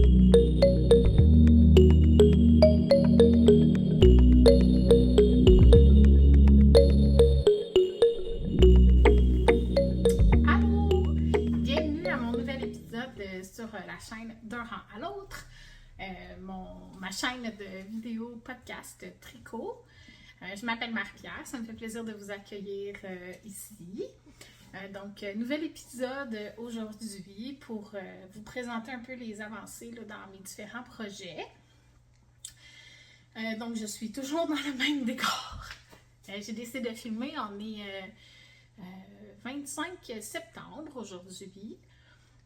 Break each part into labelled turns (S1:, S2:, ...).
S1: Allô! Bienvenue à mon nouvel épisode sur la chaîne D'un rang à l'autre, ma chaîne de vidéo podcast tricot. Je m'appelle Marie-Pierre, ça me fait plaisir de vous accueillir ici. Nouvel épisode aujourd'hui pour vous présenter un peu les avancées là, dans mes différents projets. Je suis toujours dans le même décor. J'ai décidé de filmer, on est 25 septembre aujourd'hui.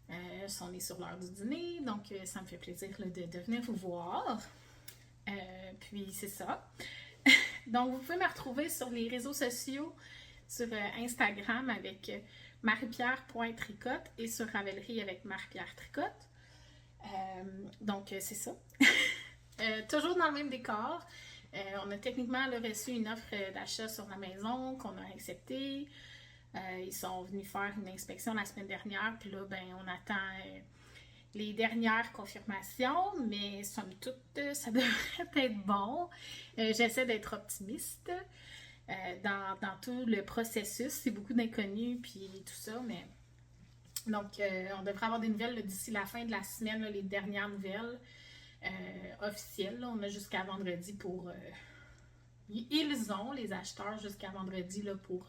S1: On est sur l'heure du dîner, donc ça me fait plaisir là, de venir vous voir. Puis c'est ça. Donc vous pouvez me retrouver sur les réseaux sociaux, sur Instagram avec marie-pierre.tricotte et sur Ravelry avec Marie-Pierre Tricotte. C'est ça. Toujours dans le même décor. On a techniquement là, reçu une offre d'achat sur la maison qu'on a acceptée. Ils sont venus faire une inspection la semaine dernière, puis là, on attend les dernières confirmations, mais somme toute, ça devrait être bon. J'essaie d'être optimiste dans tout le processus. C'est beaucoup d'inconnus, puis tout ça, mais... Donc, on devrait avoir des nouvelles là, d'ici la fin de la semaine, là, les dernières nouvelles officielles. Là. On a jusqu'à vendredi pour... Ils ont, les acheteurs, jusqu'à vendredi là, pour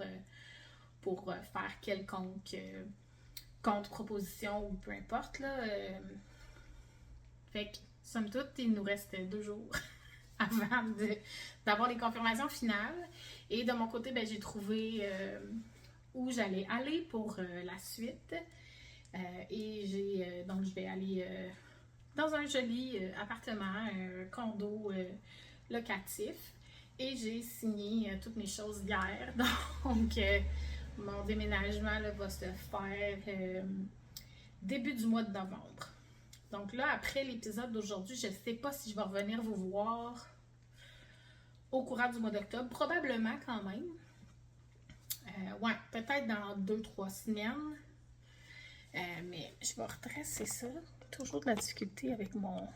S1: faire quelconque contre-proposition ou peu importe. Là, Fait que, somme toute, il nous reste 2 jours avant d'avoir les confirmations finales. Et de mon côté, j'ai trouvé où j'allais aller pour la suite. Donc, je vais aller dans un joli appartement, un condo locatif. Et j'ai signé toutes mes choses hier. Donc, mon déménagement là, va se faire début du mois de novembre. Donc là, après l'épisode d'aujourd'hui, je ne sais pas si je vais revenir vous voir au courant du mois d'octobre. Probablement quand même. Peut-être dans 2-3 semaines. Mais je vais redresser ça. Toujours de la difficulté avec mon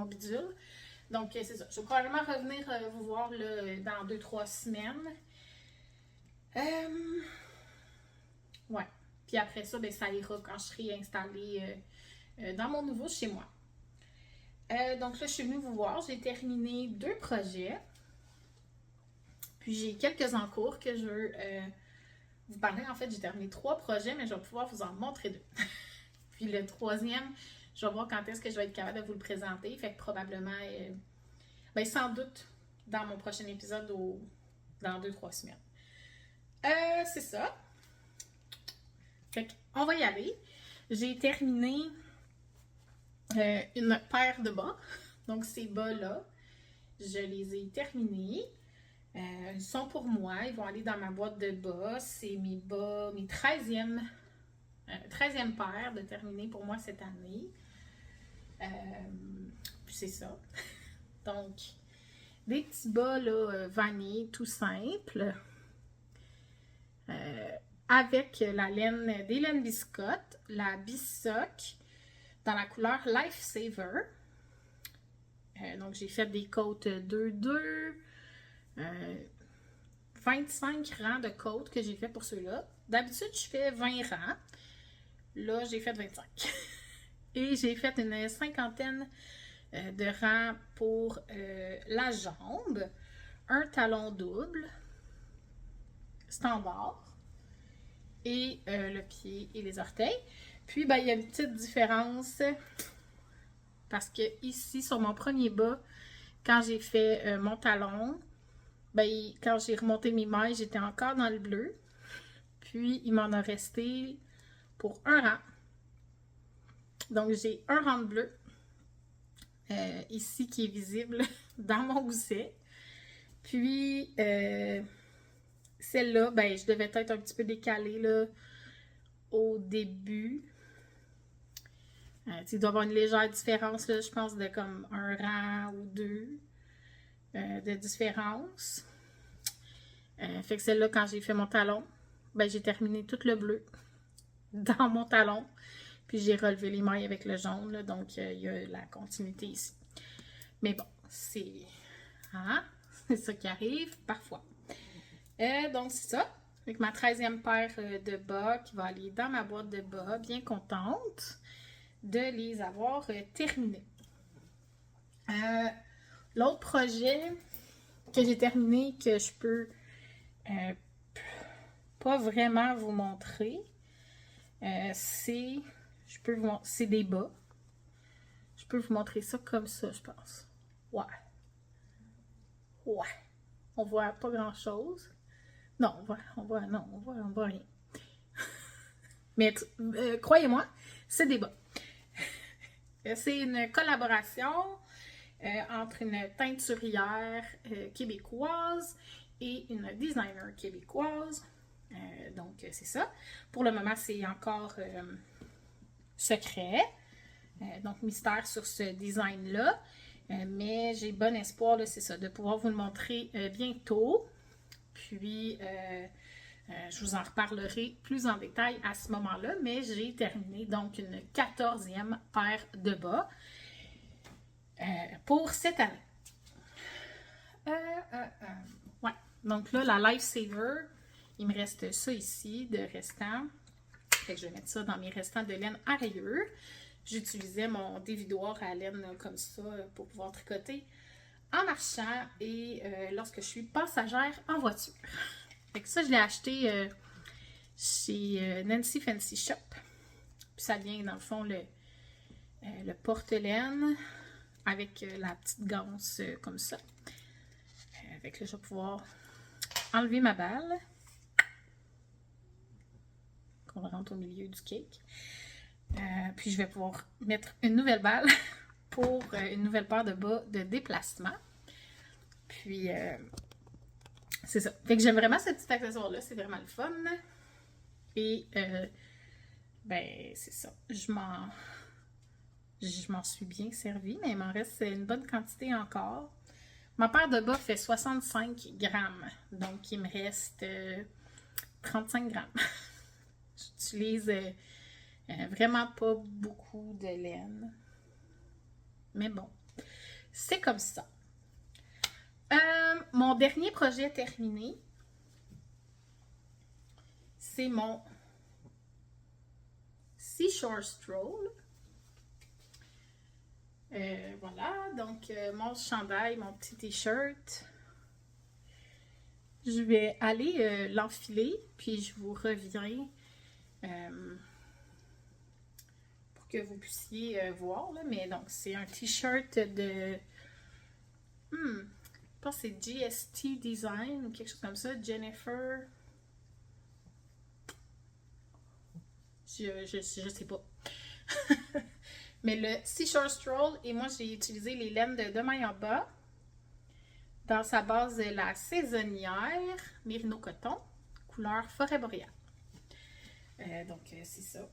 S1: bidule. Donc, c'est ça. Je vais probablement revenir vous voir là, dans 2-3 semaines. Puis après ça, ça ira quand je serai installée dans mon nouveau chez moi. Donc là, je suis venue vous voir. J'ai terminé 2 projets. Puis j'ai quelques en cours que je veux vous parler. En fait, j'ai terminé 3 projets, mais je vais pouvoir vous en montrer 2. Puis le 3e, je vais voir quand est-ce que je vais être capable de vous le présenter. Fait que probablement, sans doute, dans mon prochain épisode dans 2-3 semaines. C'est ça. Fait qu'on va y aller. J'ai terminé une paire de bas. Donc, ces bas-là, je les ai terminés. Ils sont pour moi. Ils vont aller dans ma boîte de bas. C'est mes bas, mes 13e paire de terminer pour moi cette année. Puis c'est ça. Donc, des petits bas là, vanille, tout simple. Avec la laine des laines biscotte, la Bissock, dans la couleur Lifesaver. Donc, j'ai fait des côtes 2-2, 25 rangs de côtes que j'ai fait pour ceux-là. D'habitude, je fais 20 rangs. Là, j'ai fait 25. Et j'ai fait une 50aine de rangs pour la jambe, un talon double, standard, et le pied et les orteils. Puis, il y a une petite différence parce que ici, sur mon premier bas, quand j'ai fait mon talon, quand j'ai remonté mes mailles, j'étais encore dans le bleu. Puis, il m'en a resté pour un rang. Donc, j'ai un rang de bleu ici qui est visible dans mon gousset. Puis, celle-là, je devais être un petit peu décalée là, au début. Il doit y avoir une légère différence, là, je pense, de comme un rang ou 2 de différence. Fait que celle-là, quand j'ai fait mon talon, j'ai terminé tout le bleu dans mon talon. Puis j'ai relevé les mailles avec le jaune, là, donc il y a la continuité ici. Mais bon, c'est... Hein? C'est ça qui arrive parfois. Donc c'est ça. Avec ma 13e paire de bas qui va aller dans ma boîte de bas. Bien contente de les avoir terminés. L'autre projet que j'ai terminé, que je peux pas vraiment vous montrer, c'est des bas. Je peux vous montrer ça comme ça, je pense. Ouais. On voit pas grand-chose. Non, on voit rien. Mais croyez-moi, c'est des bas. C'est une collaboration entre une teinturière québécoise et une designer québécoise. Donc, c'est ça. Pour le moment, c'est encore secret. Donc, mystère sur ce design-là. Mais j'ai bon espoir, c'est ça, de pouvoir vous le montrer bientôt. Puis, je vous en reparlerai plus en détail à ce moment-là. Mais j'ai terminé donc une 14e paire de bas pour cette année. Ouais. Donc là, la Lifesaver, il me reste ça ici de restant. Fait que je vais mettre ça dans mes restants de laine à rayures. J'utilisais mon dévidoir à laine comme ça pour pouvoir tricoter en marchant et lorsque je suis passagère en voiture. Fait que ça, je l'ai acheté chez Nancy Fancy Shop. Puis ça vient dans le fond le porte-laine avec la petite ganse comme ça. Fait que là, je vais pouvoir enlever ma balle. Qu'on rentre au milieu du cake. Puis je vais pouvoir mettre une nouvelle balle pour une nouvelle paire de bas de déplacement. Puis c'est ça. Fait que j'aime vraiment ce petit accessoire-là. C'est vraiment le fun. Et ben c'est ça. Je m'en suis bien servie, mais il m'en reste une bonne quantité encore. Ma paire de bas fait 65 grammes. Donc il me reste 35 grammes. J'utilise vraiment pas beaucoup de laine. Mais bon, c'est comme ça. Mon dernier projet terminé, c'est mon Seashore Stroll. Voilà, donc mon chandail, mon petit t-shirt. Je vais aller l'enfiler, puis je vous reviens pour que vous puissiez voir. Là. Mais donc, c'est un t-shirt de... je pense que c'est GST Design ou quelque chose comme ça. Jennifer... Je sais pas. Mais le Seashore Stroll, et moi j'ai utilisé les laines de Demain en bas. Dans sa base, la saisonnière, Mérino Coton, couleur forêt boréale. Donc c'est ça.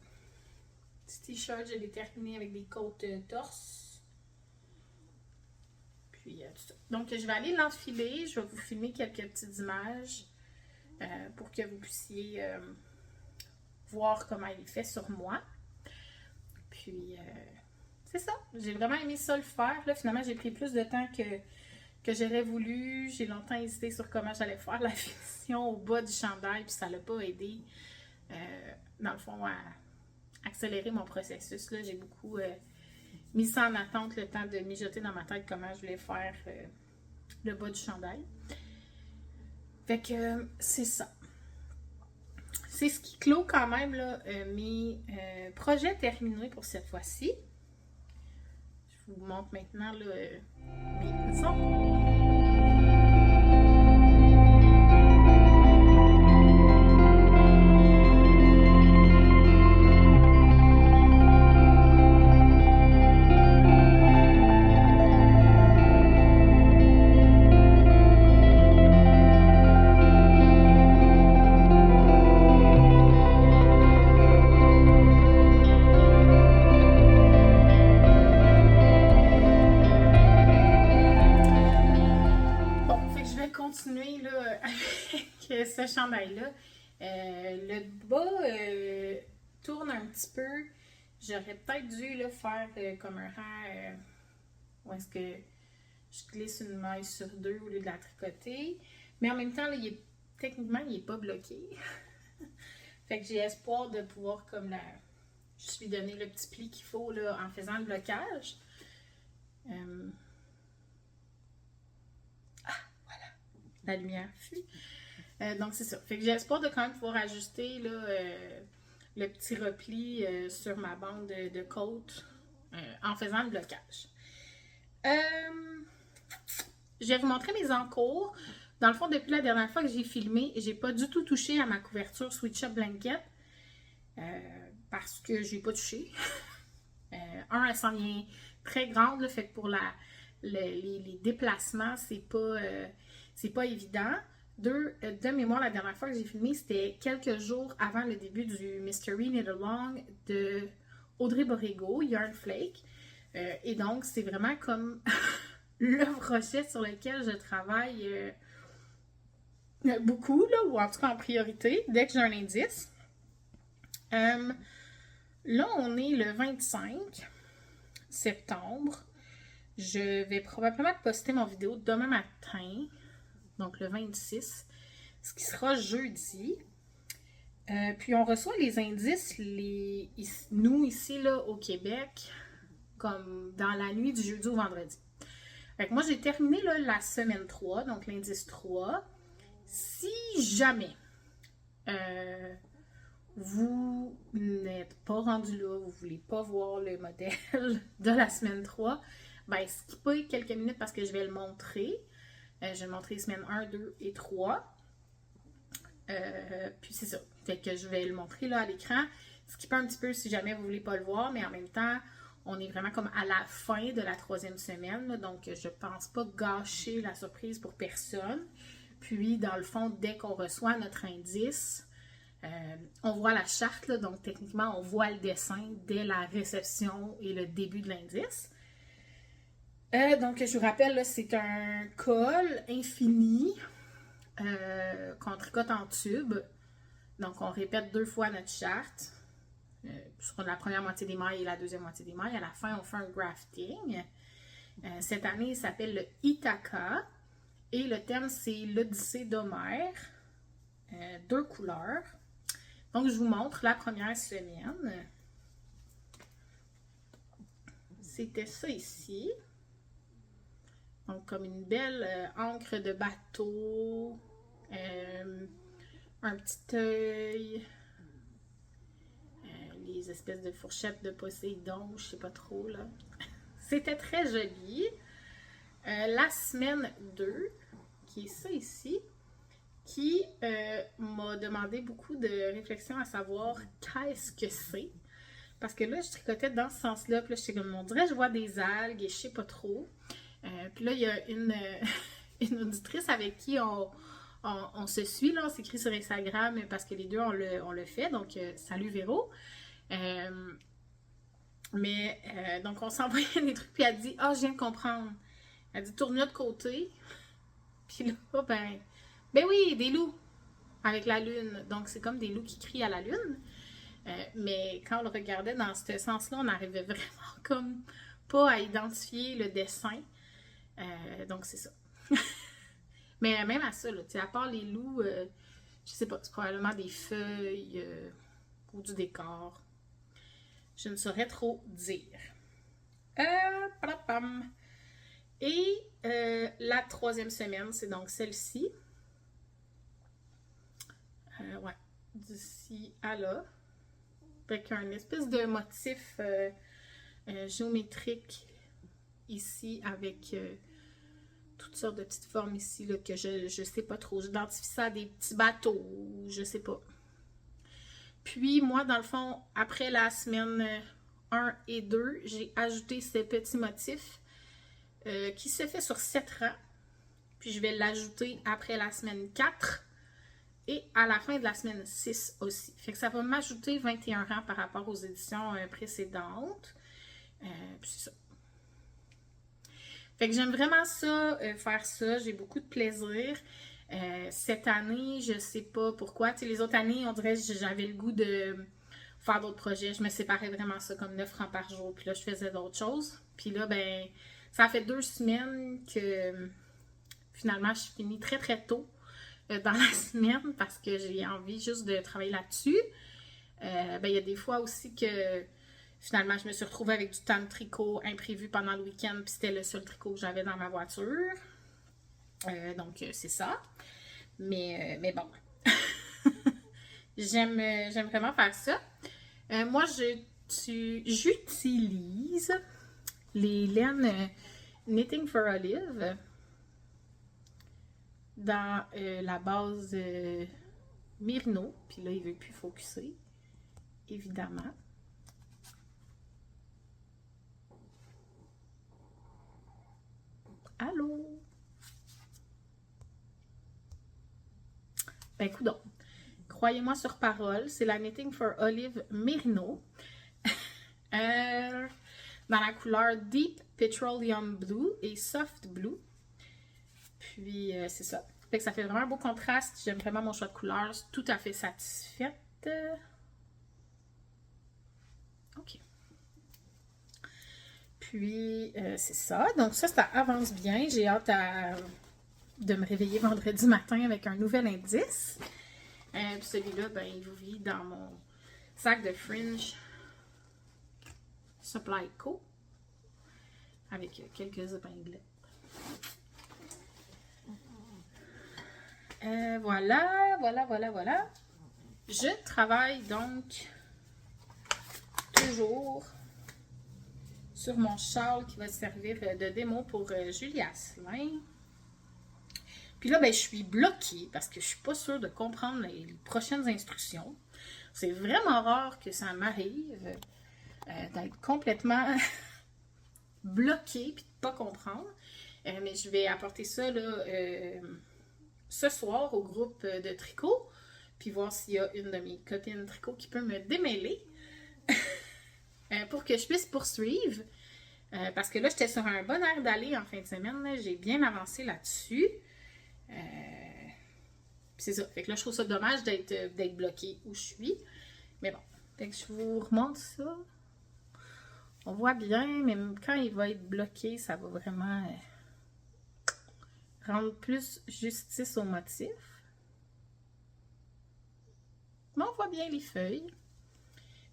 S1: Petit t-shirt, je l'ai terminé avec des côtes torse. Puis tout ça. Donc je vais aller l'enfiler. Je vais vous filmer quelques petites images pour que vous puissiez voir comment il est fait sur moi. Puis, c'est ça. J'ai vraiment aimé ça le faire. Là, finalement, j'ai pris plus de temps que j'aurais voulu. J'ai longtemps hésité sur comment j'allais faire la finition au bas du chandail. Puis, ça l'a pas aidé, dans le fond, à accélérer mon processus. Là, j'ai beaucoup mis ça en attente, le temps de mijoter dans ma tête comment je voulais faire le bas du chandail. Fait que, c'est ça. C'est ce qui clôt quand même là, mes projets terminés pour cette fois-ci. Je vous montre maintenant là, mes ongles. Continuer là, avec ce chandail-là. Le bas tourne un petit peu. J'aurais peut-être dû là, faire comme un rang où est-ce que je glisse une maille sur deux au lieu de la tricoter. Mais en même temps, là, techniquement, il n'est pas bloqué. Fait que j'ai espoir de pouvoir comme juste lui donner le petit pli qu'il faut là, en faisant le blocage. Voilà. La lumière fuit. Donc c'est ça. Fait que j'ai espoir de quand même pouvoir ajuster là, le petit repli sur ma bande de côte en faisant le blocage. Je vais vous montrer mes encours. Dans le fond, depuis la dernière fois que j'ai filmé, j'ai pas du tout touché à ma couverture Sweet Shop Blanket parce que j'ai pas touché. Elle s'en vient très grande, là, fait que pour les déplacements, c'est pas évident. De mémoire, la dernière fois que j'ai filmé, c'était quelques jours avant le début du Mystery Knit Along de Audrey Borrego, Yarn Flake. Et donc, c'est vraiment comme le projet sur lequel je travaille beaucoup, là, ou en tout cas en priorité, dès que j'ai un indice. Là, on est le 25 septembre. Je vais probablement poster mon vidéo demain matin, donc le 26, ce qui sera jeudi. Puis on reçoit les indices, nous ici là, au Québec, comme dans la nuit du jeudi au vendredi. Fait que moi, j'ai terminé là, la semaine 3, donc l'indice 3. Si jamais vous n'êtes pas rendu là, vous ne voulez pas voir le modèle de la semaine 3, ben skippez quelques minutes parce que je vais le montrer. Je vais montrer les semaines 1, 2 et 3. Puis c'est ça. Fait que je vais le montrer là à l'écran. Skippez un petit peu si jamais vous ne voulez pas le voir, mais en même temps, on est vraiment comme à la fin de la 3e semaine. Là, donc, je ne pense pas gâcher la surprise pour personne. Puis, dans le fond, dès qu'on reçoit notre indice, on voit la charte. Là, donc, techniquement, on voit le dessin dès la réception et le début de l'indice. Donc, je vous rappelle, c'est un col infini qu'on tricote en tube. Donc, on répète 2 fois notre charte. Sur la première moitié des mailles et la deuxième moitié des mailles. À la fin, on fait un grafting. Cette année, il s'appelle le Ithaca. Et le thème, c'est l'Odyssée d'Homère. 2 couleurs. Donc, je vous montre la première semaine. C'était ça ici. Donc, comme une belle encre de bateau. Un petit œil. Les espèces de fourchettes de Poséidon, je sais pas trop, là. C'était très joli. La semaine 2, qui est ça ici, qui m'a demandé beaucoup de réflexion à savoir qu'est-ce que c'est. Parce que là, je tricotais dans ce sens-là, puis là, j'étais comme, on dirait, je vois des algues et je sais pas trop. Puis là, il y a une auditrice avec qui on se suit, là, on s'écrit sur Instagram parce que les deux, on le fait. Donc, salut Véro. Donc, on s'envoyait des trucs, puis elle dit « Ah, je viens de comprendre. » Elle dit « Tourne-le de côté. » Puis là, ben oui, des loups avec la lune. Donc, c'est comme des loups qui crient à la lune. Mais quand on le regardait dans ce sens-là, on n'arrivait vraiment comme pas à identifier le dessin. Donc, c'est ça. Mais même à ça, là, à part les loups, je sais pas, c'est probablement des feuilles ou du décor. Je ne saurais trop dire. Et la 3e semaine, c'est donc celle-ci. Ouais, d'ici à là. Avec un espèce de motif géométrique ici avec toutes sortes de petites formes ici là, que je sais pas trop. J'identifie ça à des petits bateaux, je sais pas. Puis moi, dans le fond, après la semaine 1 et 2, j'ai ajouté ce petit motif qui se fait sur 7 rangs. Puis je vais l'ajouter après la semaine 4 et à la fin de la semaine 6 aussi. Fait que ça va m'ajouter 21 rangs par rapport aux éditions précédentes. Puis c'est ça. Fait que j'aime vraiment ça, faire ça. J'ai beaucoup de plaisir. Cette année, je sais pas pourquoi. Tu sais, les autres années, on dirait que j'avais le goût de faire d'autres projets. Je me séparais vraiment ça comme 9 francs par jour. Puis là, je faisais d'autres choses. Puis là, ben, ça fait 2 semaines que finalement, je finis très très tôt dans la semaine parce que j'ai envie juste de travailler là-dessus. Ben, il y a des fois aussi que finalement, je me suis retrouvée avec du temps de tricot imprévu pendant le week-end, puis c'était le seul tricot que j'avais dans ma voiture. Donc, c'est ça. Mais bon, j'aime vraiment faire ça. Moi, j'utilise les laines Knitting for Olive dans la base Merino. Puis là, il ne veut plus focuser, évidemment. Allô? Ben, coudonc. Croyez-moi sur parole, c'est la Knitting for Olive Merino. Dans la couleur Deep Petroleum Blue et Soft Blue. Puis, c'est ça. Fait que ça fait vraiment un beau contraste. J'aime vraiment mon choix de couleur. Je suis tout à fait satisfaite. OK. Puis, c'est ça. Donc, ça avance bien. J'ai hâte de me réveiller vendredi matin avec un nouvel indice. Puis celui-là, ben, il vous vit dans mon sac de Fringe Supply Co. Avec quelques épinglettes. Voilà. Je travaille donc toujours sur mon châle qui va servir de démo pour Julie Asselin. Puis là, ben, je suis bloquée parce que je suis pas sûre de comprendre les prochaines instructions. C'est vraiment rare que ça m'arrive d'être complètement bloquée et de ne pas comprendre. Mais je vais apporter ça là, ce soir au groupe de tricot, puis voir s'il y a une de mes copines tricot qui peut me démêler pour que je puisse poursuivre. Parce que là, j'étais sur un bon air d'aller en fin de semaine. J'ai bien avancé là-dessus. C'est ça. Fait que là, je trouve ça dommage d'être bloquée où je suis. Mais bon. Fait que je vous remonte ça. On voit bien, mais quand il va être bloqué, ça va vraiment rendre plus justice au motif. Mais on voit bien les feuilles.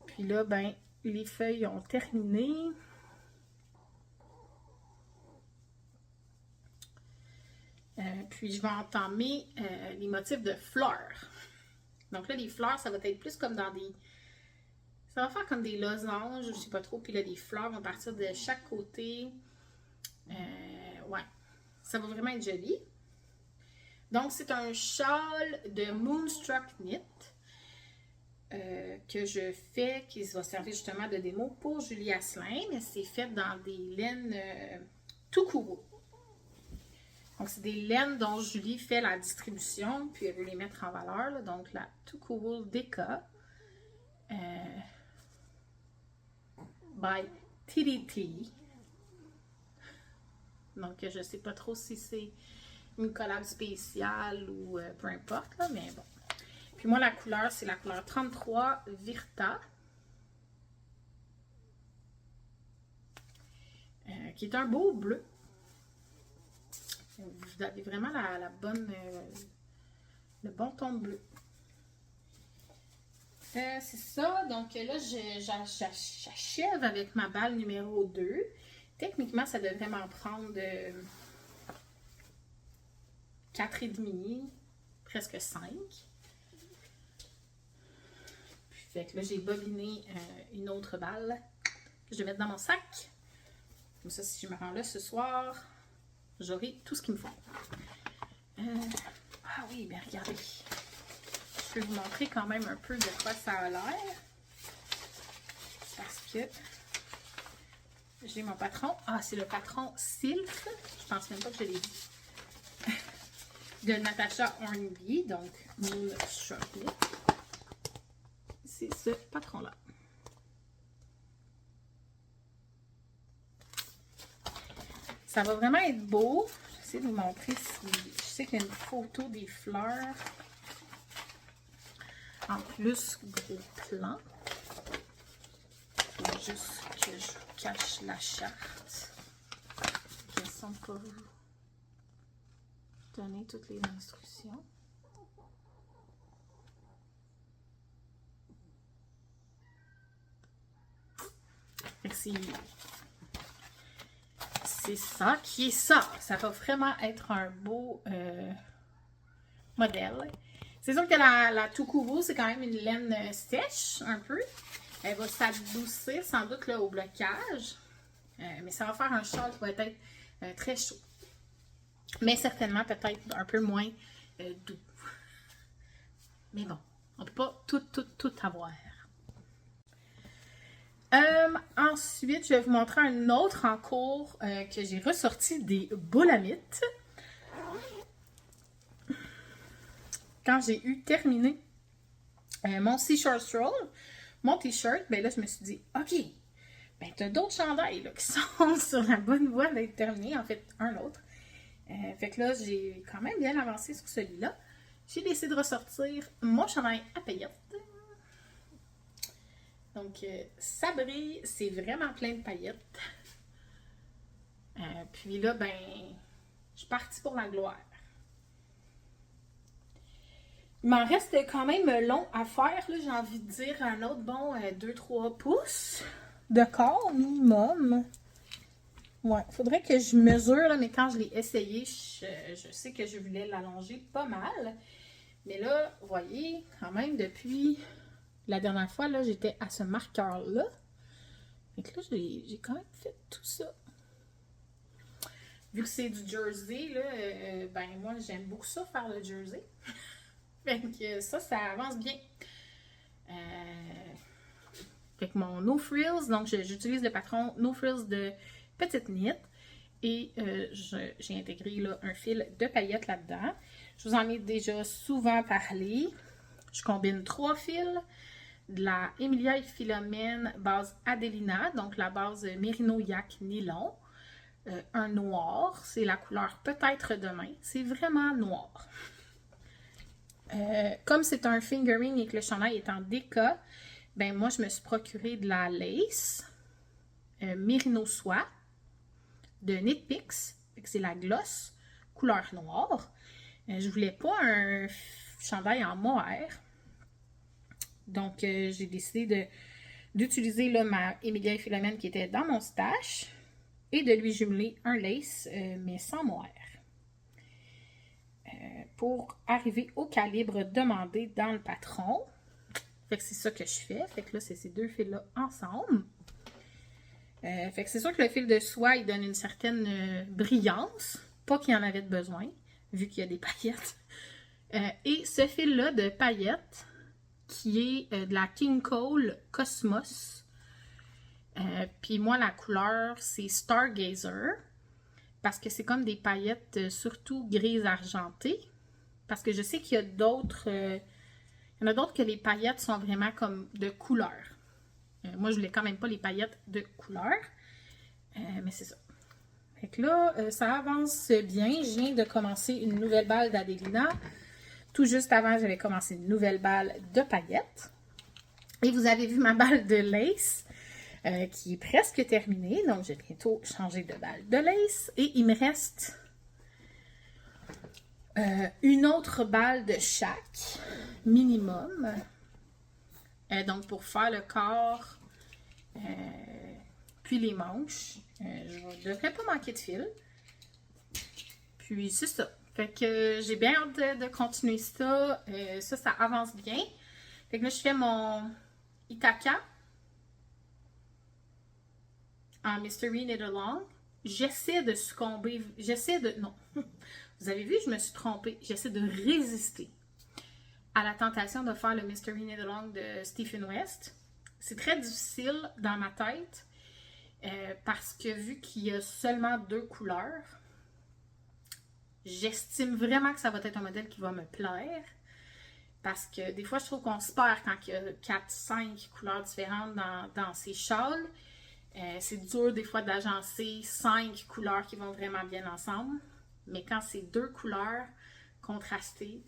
S1: Puis là, ben, les feuilles ont terminé. Puis je vais entamer les motifs de fleurs. Donc là, les fleurs, ça va être plus comme dans des... Ça va faire comme des losanges, je sais pas trop. Puis là, les fleurs vont partir de chaque côté. Ouais, ça va vraiment être joli. Donc, c'est un châle de Moonstruck Knit que je fais, qui va servir justement de démo pour Julie Asselin. Mais c'est fait dans des laines Tukuru. Donc, c'est des laines dont Julie fait la distribution, puis elle veut les mettre en valeur. Là. Donc, la Tukuru Deka by TDT. Donc, je ne sais pas trop si c'est une collab spéciale ou peu importe, là, mais bon. Puis moi, la couleur, c'est la couleur 33 Virta. Qui est un beau bleu. Vous avez vraiment la bonne, le bon ton de bleu. C'est ça. Donc là, j'achève avec ma balle numéro 2. Techniquement, ça devrait m'en prendre 4,5, presque 5. Puis fait que là, j'ai bobiné une autre balle que je vais mettre dans mon sac. Comme ça, si je me rends là ce soir, j'aurai tout ce qu'il me faut. Ah oui, bien regardez. Je vais vous montrer quand même un peu de quoi ça a l'air. Parce que j'ai mon patron. Ah, c'est le patron Sylph. Je pense même pas que je l'ai dit. De Natasha Hornby, donc Moonstruck Knit. C'est ce patron-là. Ça va vraiment être beau. J'essaie de vous montrer si... Je sais qu'il y a une photo des fleurs. En plus, gros plan. juste que je cache la charte. Question de ne pas vous donner toutes les instructions. C'est ça qui est ça. Ça va vraiment être un beau modèle. C'est sûr que la Tukuru, c'est quand même une laine sèche, un peu. Elle va s'adoucir sans doute là, au blocage. Mais ça va faire un châle qui va être très chaud. Mais certainement peut-être un peu moins doux. Mais bon, on ne peut pas tout avoir. Ensuite, je vais vous montrer un autre en cours que j'ai ressorti des boulamites. Quand j'ai eu terminé mon Seashore Stroll, mon t-shirt, ben là, je me suis dit, OK, ben t'as d'autres chandails là, qui sont sur la bonne voie d'être terminés, en fait, un autre. Fait que là, j'ai quand même bien avancé sur celui-là. J'ai décidé de ressortir mon chandail à paillettes. Donc, ça brille, c'est vraiment plein de paillettes. Puis là, ben, je suis partie pour la gloire. Il m'en reste quand même long à faire, là, j'ai envie de dire un autre bon 2-3 pouces de corps minimum. Ouais, il faudrait que je mesure, là, mais quand je l'ai essayé, je sais que je voulais l'allonger pas mal. Mais là, vous voyez, quand même, depuis la dernière fois, là, j'étais à ce marqueur-là. Fait que là, j'ai quand même fait tout ça. Vu que c'est du jersey, là, ben moi, j'aime beaucoup ça, faire le jersey. Fait que ça avance bien. Fait que mon No Frills, donc j'utilise le patron No Frills de Petite Knit. Et j'ai intégré là, un fil de paillettes là-dedans. Je vous en ai déjà souvent parlé. Je combine 3 fils. De la Emilia et Philomène base Adelina, donc la base Merino Yak Nylon. Un noir, c'est la couleur peut-être demain. C'est vraiment noir. Comme c'est un fingering et que le chandail est en déca, ben moi je me suis procuré de la lace Merino Soie de Knit Picks, c'est la gloss couleur noire. Je voulais pas un chandail en mohair. Donc, j'ai décidé d'utiliser ma Emilia et Philomène qui était dans mon stash et de lui jumeler un lace, mais sans mohair. Pour arriver au calibre demandé dans le patron. Fait que c'est ça que je fais. Fait que là, c'est ces deux fils-là ensemble. Fait que c'est sûr que le fil de soie, il donne une certaine brillance. Pas qu'il y en avait besoin, vu qu'il y a des paillettes. Et ce fil-là de paillettes, qui est de la King Cole Cosmos. Puis moi, la couleur, c'est Stargazer. Parce que c'est comme des paillettes surtout grises argentées. Parce que je sais qu'il y a d'autres... il y en a d'autres que les paillettes sont vraiment comme de couleur. Moi, je voulais quand même pas les paillettes de couleur. Mais c'est ça. Fait que là, ça avance bien. Je viens de commencer une nouvelle balle d'Adelina. Tout juste avant, j'avais commencé une nouvelle balle de paillettes. Et vous avez vu ma balle de lace qui est presque terminée. Donc, je vais bientôt changer de balle de lace. Et il me reste une autre balle de chaque minimum. Donc, pour faire le corps, puis les manches, je ne devrais pas manquer de fil. Puis, c'est ça. Fait que j'ai bien hâte de continuer ça. Ça avance bien. Fait que là, je fais mon Ithaca en Mystery Knit Along. J'essaie de succomber. Non. Vous avez vu, je me suis trompée. J'essaie de résister à la tentation de faire le Mystery Knit Along de Stephen West. C'est très difficile dans ma tête parce que vu qu'il y a seulement 2 couleurs, j'estime vraiment que ça va être un modèle qui va me plaire. Parce que des fois, je trouve qu'on se perd quand il y a 4-5 couleurs différentes dans ces shawls. C'est dur des fois d'agencer 5 couleurs qui vont vraiment bien ensemble. Mais quand c'est 2 couleurs contrastées,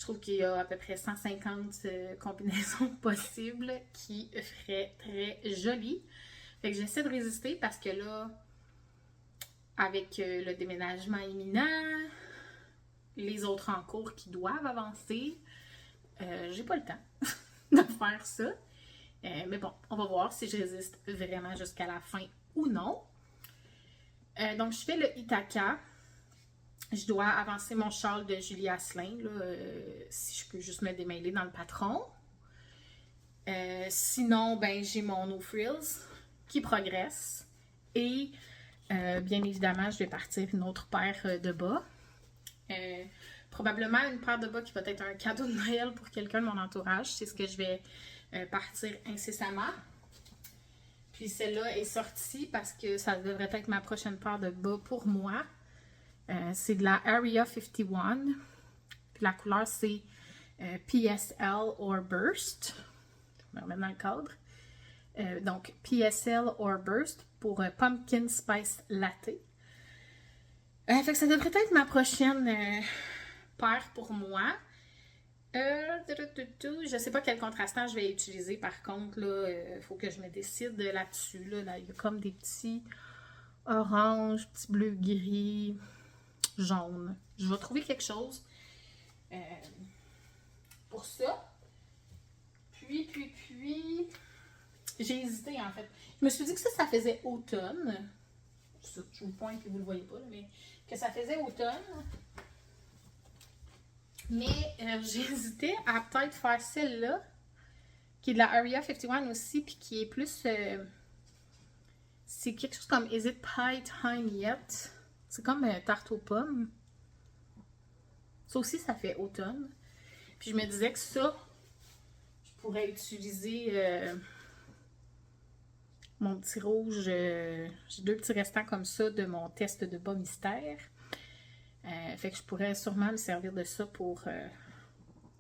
S1: Je trouve qu'il y a à peu près 150 combinaisons possibles qui feraient très joli. Fait que j'essaie de résister parce que là, avec le déménagement imminent, les autres en cours qui doivent avancer, j'ai pas le temps de faire ça. Mais bon, on va voir si je résiste vraiment jusqu'à la fin ou non. Donc, je fais le Ithaca. Je dois avancer mon châle de Julie Asselin, là, si je peux juste me démêler dans le patron. Sinon, ben, j'ai mon No Frills qui progresse. Et bien évidemment, je vais partir une autre paire de bas. Probablement une paire de bas qui va être un cadeau de Noël pour quelqu'un de mon entourage. C'est ce que je vais partir incessamment. Puis celle-là est sortie parce que ça devrait être ma prochaine paire de bas pour moi. C'est de la Area 51. Puis la couleur, c'est PSL or Burst. Je me remets dans le cadre. Donc, PSL or Burst pour Pumpkin Spice Latte. Fait que ça devrait être ma prochaine paire pour moi. Je sais pas quel contrastant je vais utiliser par contre. Il faut que je me décide là-dessus. Là, il y a comme des petits orange, petits bleus, gris, jaune. Je vais trouver quelque chose pour ça. Puis, j'ai hésité en fait. Je me suis dit que ça faisait automne. Je vous pointe et vous le voyez pas, là, mais que ça faisait automne. Mais j'ai hésité à peut-être faire celle-là, qui est de la Area 51 aussi, puis qui est plus... c'est quelque chose comme Is It Pie Time Yet? C'est comme tarte aux pommes. Ça aussi, ça fait automne. Puis je me disais que ça, je pourrais utiliser mon petit rouge. J'ai 2 petits restants comme ça de mon test de bas mystère. Fait que je pourrais sûrement me servir de ça pour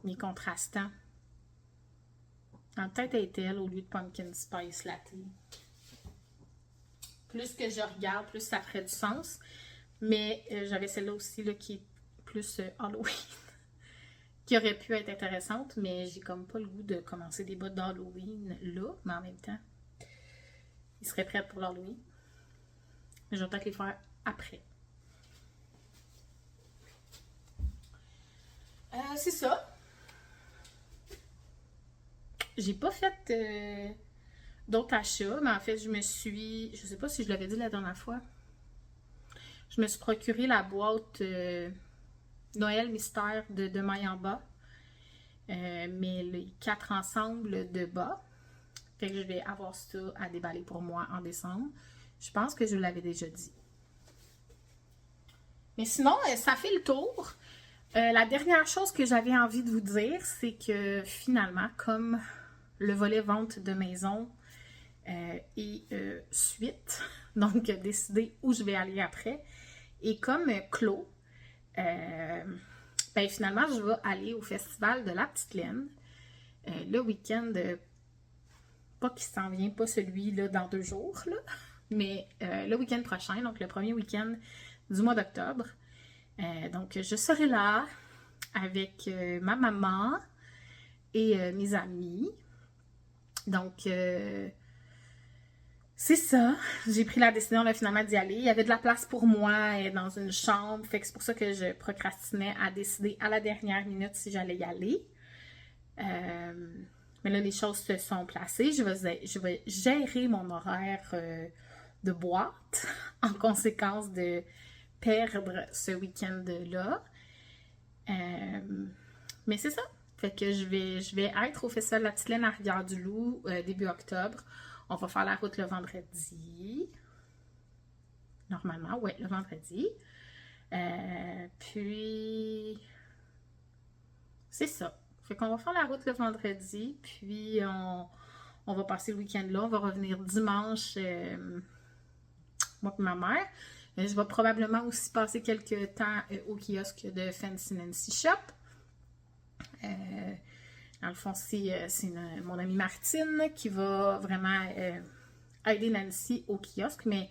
S1: mes contrastants. En tête est-elle au lieu de Pumpkin Spice Latte. Plus que je regarde, plus ça ferait du sens. Mais j'avais celle-là aussi là, qui est plus Halloween. Qui aurait pu être intéressante, mais j'ai comme pas le goût de commencer des bas d'Halloween là, mais en même temps, ils seraient prêts pour l'Halloween. Mais je vais peut-être les faire après. C'est ça. J'ai pas fait d'autres achats, mais en fait, je sais pas si je l'avais dit la dernière fois, je me suis procuré la boîte Noël Mystère de Mayamba, mais les 4 ensembles de bas. Fait que je vais avoir ça à déballer pour moi en décembre. Je pense que je l'avais déjà dit. Mais sinon, ça fait le tour. La dernière chose que j'avais envie de vous dire, c'est que finalement, comme le volet vente de maison et suite, donc décider où je vais aller après, et comme clos, ben finalement, je vais aller au festival de la Petite Laine le week-end, pas qui s'en vient, pas celui là dans 2 jours, là, mais le week-end prochain, donc le premier week-end du mois d'octobre. Donc, je serai là avec ma maman et mes amis. Donc, c'est ça. J'ai pris la décision là, finalement d'y aller. Il y avait de la place pour moi dans une chambre. Fait que c'est pour ça que je procrastinais à décider à la dernière minute si j'allais y aller. Mais là, les choses se sont placées. Je vais gérer mon horaire de boîte en conséquence de perdre ce week-end-là. Mais c'est ça. Fait que je vais être au Festival de la Petite Laine à Rivière-du-Loup début octobre. On va faire la route le vendredi. Normalement, ouais, le vendredi. Puis, c'est ça. Fait qu'on va faire la route le vendredi. Puis, on va passer le week-end là. On va revenir dimanche, moi et ma mère. Je vais probablement aussi passer quelques temps au kiosque de Fancy Nancy Shop. Dans le fond, c'est mon amie Martine qui va vraiment aider Nancy au kiosque. Mais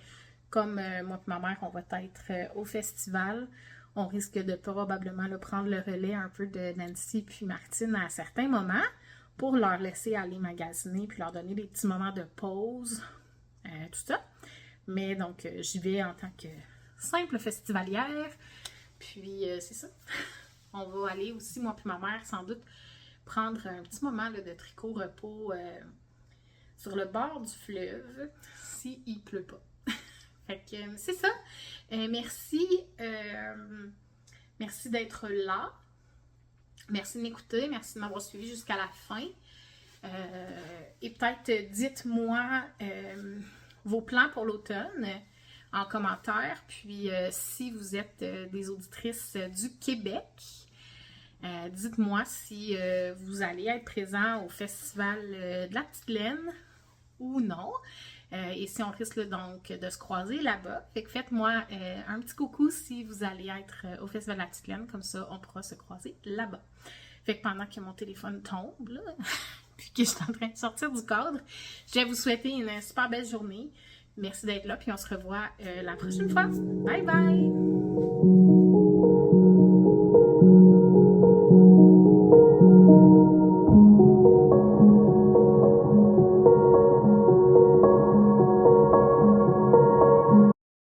S1: comme moi et ma mère, on va être au festival, on risque de probablement prendre le relais un peu de Nancy puis Martine à certains moments pour leur laisser aller magasiner puis leur donner des petits moments de pause, tout ça. Mais donc, j'y vais en tant que simple festivalière. Puis, c'est ça. On va aller aussi, moi puis ma mère, sans doute, prendre un petit moment là, de tricot repos sur le bord du fleuve, s'il ne pleut pas. Fait que c'est ça. Merci. Merci d'être là. Merci de m'écouter. Merci de m'avoir suivi jusqu'à la fin. Et peut-être dites-moi vos plans pour l'automne en commentaire. Puis si vous êtes des auditrices du Québec, dites-moi si vous allez être présent au Festival de la Petite Laine ou non. Et si on risque donc de se croiser là-bas. Fait que faites-moi un petit coucou si vous allez être au Festival de la Petite Laine. Comme ça, on pourra se croiser là-bas. Fait que pendant que mon téléphone tombe, là, puis que je suis en train de sortir du cadre, je vais vous souhaiter une super belle journée. Merci d'être là, puis on se revoit la prochaine fois. Bye bye!